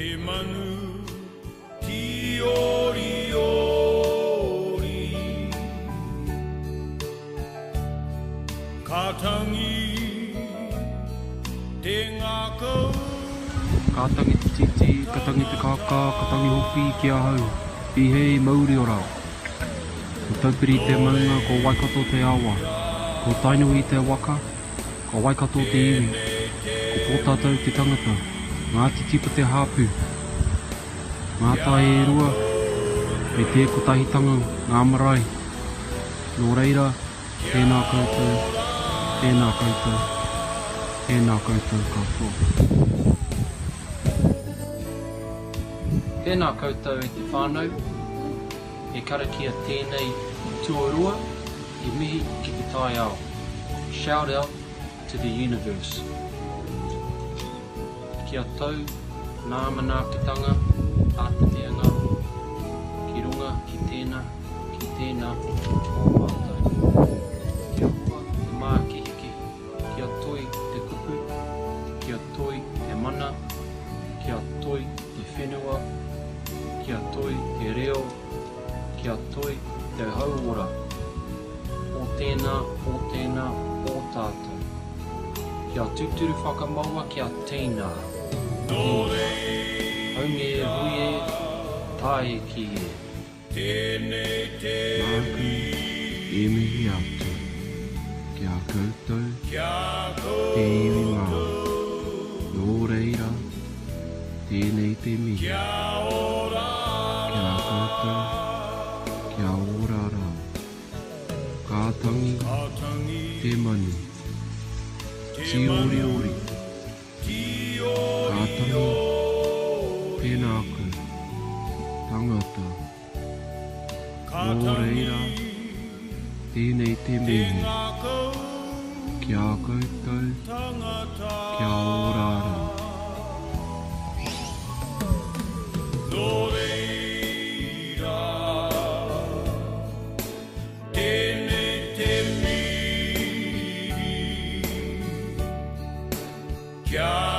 Te manu ti ori ori Katangi te ngako Katangi te titi, katangi te kaka, katangi hoki ki a hau. I hei mauri o rau. Ko taupiri te maunga, ko waikato te awa. Ko tainui te waka, ko waikato te iwi. Ko pōtātou te tangata, ngā titipa te hāpū. Ngā tae e rua, me te kotahitanga, ngā marae. Nō reira, tēnā koutou, tēnā koutou, tēnā koutou katoa. Tēnā koutou e te whānau, e karakia tēnei tuarua, e mihi ki te tai ao. Shout out to the universe. Kia tau, nā manaakitanga, ātaneanga, ki runga, ki tēnā, o mātou. Kia hua, te mākihiki, kia toi te kupu, kia toi te mana, kia toi te whenua, kia toi te reo, kia toi te hauora. O tēnā, o tātou. Kia tuturu whakamaua kia tēnā. Haunge e hui e, tae ki e. Māku e mihi atu. Kia koutou, te iwi ngā. Nō reira, tēnei te mihi. Kia koutou, kia ora rau. Kātangi, te manu. Ti ori ori. Kātangi, tēnā kau, tangata. Nō reira, tēnei te mihi. Kia koutou, kia ora rau. Yeah.